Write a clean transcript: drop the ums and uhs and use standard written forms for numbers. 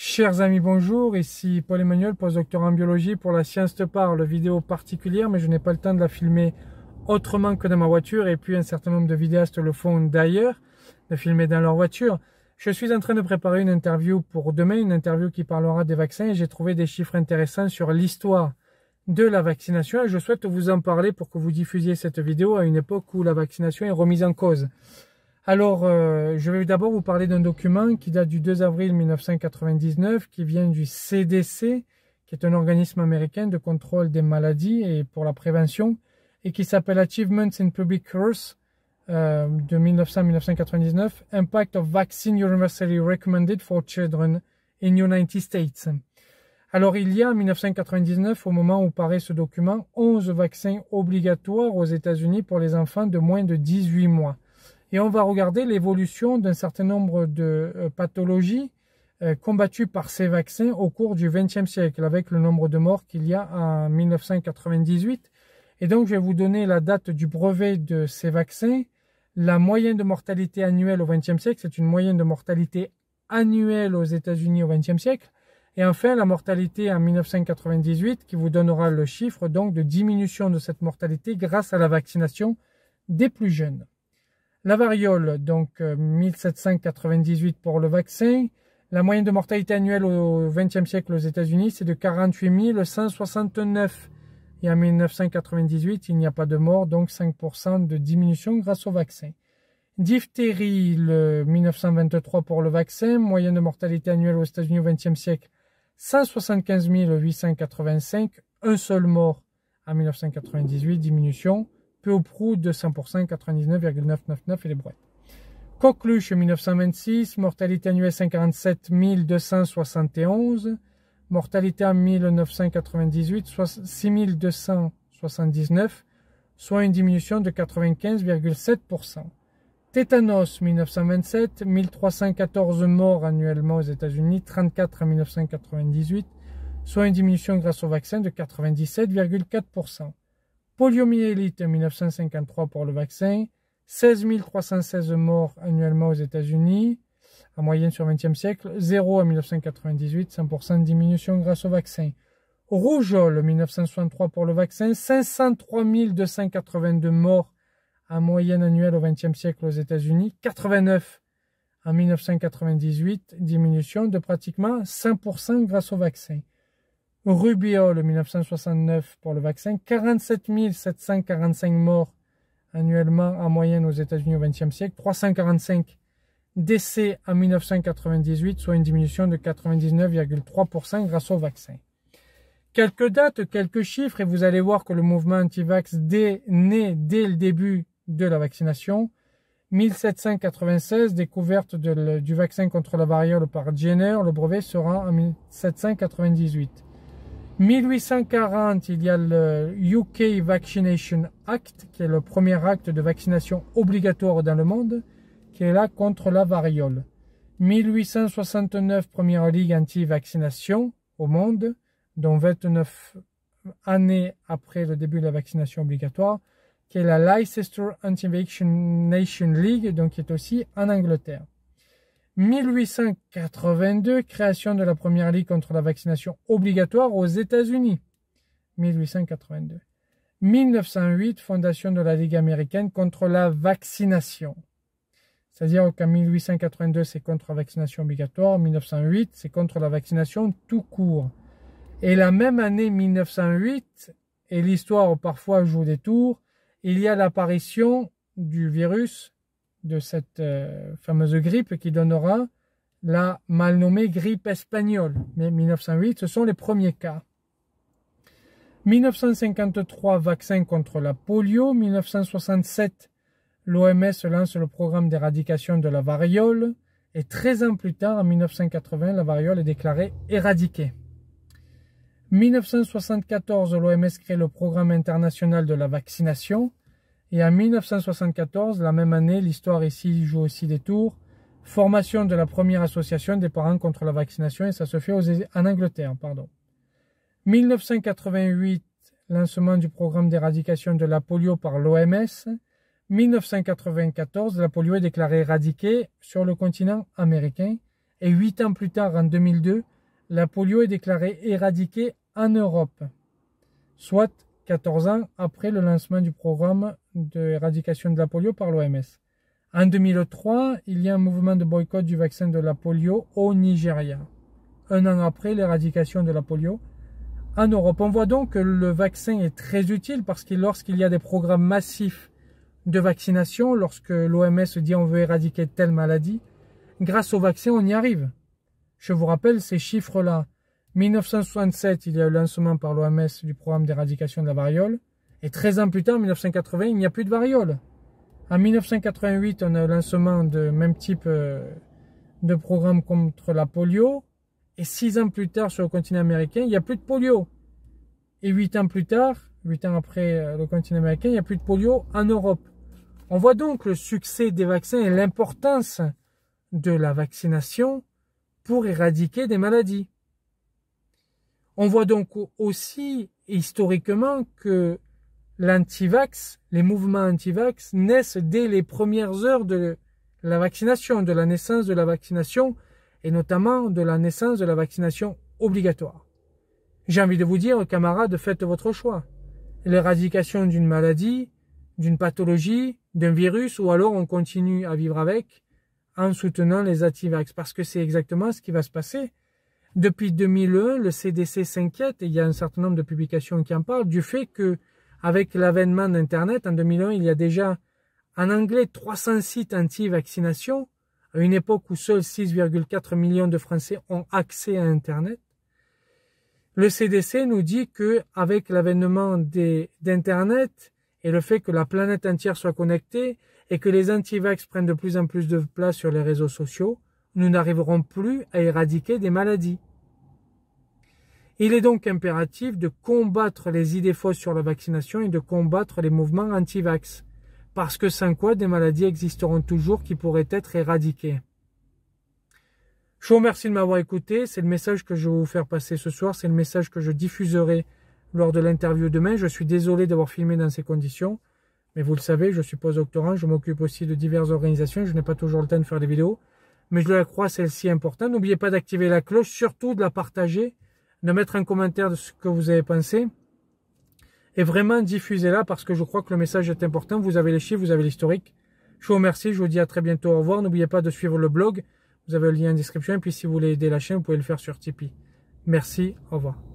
Chers amis, bonjour, ici Paul-Emmanuel, postdoctorant en biologie pour La Science te parle, vidéo particulière, mais je n'ai pas le temps de la filmer autrement que dans ma voiture, et puis un certain nombre de vidéastes le font d'ailleurs, de filmer dans leur voiture. Je suis en train de préparer une interview pour demain, une interview qui parlera des vaccins, et j'ai trouvé des chiffres intéressants sur l'histoire de la vaccination, et je souhaite vous en parler pour que vous diffusiez cette vidéo à une époque où la vaccination est remise en cause. Alors, je vais d'abord vous parler d'un document qui date du 2 avril 1999, qui vient du CDC, qui est un organisme américain de contrôle des maladies et pour la prévention, et qui s'appelle Achievements in Public Health de 1900-1999, Impact of Vaccine Universally Recommended for Children in United States. Alors, il y a en 1999, au moment où paraît ce document, 11 vaccins obligatoires aux États-Unis pour les enfants de moins de 18 mois. Et on va regarder l'évolution d'un certain nombre de pathologies combattues par ces vaccins au cours du XXe siècle, avec le nombre de morts qu'il y a en 1998. Et donc, je vais vous donner la date du brevet de ces vaccins, la moyenne de mortalité annuelle au XXe siècle, c'est une moyenne de mortalité annuelle aux États-Unis au XXe siècle. Et enfin, la mortalité en 1998, qui vous donnera le chiffre donc de diminution de cette mortalité grâce à la vaccination des plus jeunes. La variole, donc 1798 pour le vaccin. La moyenne de mortalité annuelle au XXe siècle aux États-Unis, c'est de 48 169. Et en 1998, il n'y a pas de mort, donc 5% de diminution grâce au vaccin. Diphtérie, le 1923 pour le vaccin. Moyenne de mortalité annuelle aux États-Unis au XXe siècle, 175 885. Un seul mort en 1998, diminution. Peu ou prou 200%, 99,999 et les brouettes. Coqueluche 1926, mortalité annuelle 147 271, mortalité en 1998 6 279, soit une diminution de 95,7%. Tétanos 1927, 1314 morts annuellement aux États-Unis, 34 en 1998, soit une diminution grâce au vaccin de 97,4%. Poliomyélite 1953 pour le vaccin, 16 316 morts annuellement aux États-Unis, en moyenne sur le XXe siècle, 0 en 1998, 100% de diminution grâce au vaccin. Rougeole 1963 pour le vaccin, 503 282 morts en moyenne annuelle au XXe siècle aux États-Unis, 89 en 1998, diminution de pratiquement 5% grâce au vaccin. Rubéole 1969 pour le vaccin, 47 745 morts annuellement en moyenne aux États-Unis au XXe siècle, 345 décès en 1998, soit une diminution de 99,3% grâce au vaccin. Quelques dates, quelques chiffres, et vous allez voir que le mouvement anti-vax naît dès le début de la vaccination. 1796, découverte du vaccin contre la variole par Jenner, le brevet sera en 1798. 1840, il y a le UK Vaccination Act, qui est le premier acte de vaccination obligatoire dans le monde, qui est là contre la variole. 1869, première ligue anti-vaccination au monde, dont 29 années après le début de la vaccination obligatoire, qui est la Leicester Anti-Vaccination League, donc qui est aussi en Angleterre. 1882, création de la première ligue contre la vaccination obligatoire aux États-Unis. 1882. 1908, fondation de la Ligue américaine contre la vaccination. C'est-à-dire qu'en 1882, c'est contre la vaccination obligatoire. En 1908, c'est contre la vaccination tout court. Et la même année 1908, et l'histoire parfois joue des tours, il y a l'apparition du virus de cette fameuse grippe qui donnera la mal nommée grippe espagnole. Mais 1908, ce sont les premiers cas. 1953, vaccin contre la polio. 1967, l'OMS lance le programme d'éradication de la variole. Et 13 ans plus tard, en 1980, la variole est déclarée éradiquée. 1974, l'OMS crée le programme international de la vaccination. Et en 1974, la même année, l'histoire ici joue aussi des tours, formation de la première association des parents contre la vaccination, et ça se fait en Angleterre. 1988, lancement du programme d'éradication de la polio par l'OMS. 1994, la polio est déclarée éradiquée sur le continent américain. Et 8 ans plus tard, en 2002, la polio est déclarée éradiquée en Europe, soit 14 ans après le lancement du programme d'éradication de la polio par l'OMS. En 2003, il y a un mouvement de boycott du vaccin de la polio au Nigeria, un an après l'éradication de la polio en Europe. On voit donc que le vaccin est très utile parce que lorsqu'il y a des programmes massifs de vaccination, lorsque l'OMS dit on veut éradiquer telle maladie, grâce au vaccin, on y arrive. Je vous rappelle ces chiffres-là. 1967, il y a eu le lancement par l'OMS du programme d'éradication de la variole. Et 13 ans plus tard, en 1980, il n'y a plus de variole. En 1988, on a eu le lancement de même type de programme contre la polio. Et 6 ans plus tard, sur le continent américain, il n'y a plus de polio. Et 8 ans plus tard, 8 ans après le continent américain, il n'y a plus de polio en Europe. On voit donc le succès des vaccins et l'importance de la vaccination pour éradiquer des maladies. On voit donc aussi historiquement que l'antivax, les mouvements antivax naissent dès les premières heures de la vaccination, de la naissance de la vaccination et notamment de la naissance de la vaccination obligatoire. J'ai envie de vous dire, camarades, faites votre choix. L'éradication d'une maladie, d'une pathologie, d'un virus, ou alors on continue à vivre avec en soutenant les antivax, parce que c'est exactement ce qui va se passer. Depuis 2001, le CDC s'inquiète, et il y a un certain nombre de publications qui en parlent, du fait que, avec l'avènement d'Internet, en 2001, il y a déjà, en anglais, 300 sites anti-vaccination, à une époque où seuls 6,4 millions de Français ont accès à Internet. Le CDC nous dit que, avec l'avènement d'Internet et le fait que la planète entière soit connectée et que les antivax prennent de plus en plus de place sur les réseaux sociaux, nous n'arriverons plus à éradiquer des maladies. Il est donc impératif de combattre les idées fausses sur la vaccination et de combattre les mouvements anti-vax, parce que sans quoi des maladies existeront toujours qui pourraient être éradiquées. Je vous remercie de m'avoir écouté, c'est le message que je vais vous faire passer ce soir, c'est le message que je diffuserai lors de l'interview demain. Je suis désolé d'avoir filmé dans ces conditions, mais vous le savez, je suis postdoctorant, je m'occupe aussi de diverses organisations, je n'ai pas toujours le temps de faire des vidéos. Mais je la crois celle-ci importante. N'oubliez pas d'activer la cloche, surtout de la partager, de mettre un commentaire de ce que vous avez pensé. Et vraiment diffusez-la parce que je crois que le message est important. Vous avez les chiffres, vous avez l'historique. Je vous remercie, je vous dis à très bientôt, au revoir. N'oubliez pas de suivre le blog. Vous avez le lien en description. Et puis si vous voulez aider la chaîne, vous pouvez le faire sur Tipeee. Merci, au revoir.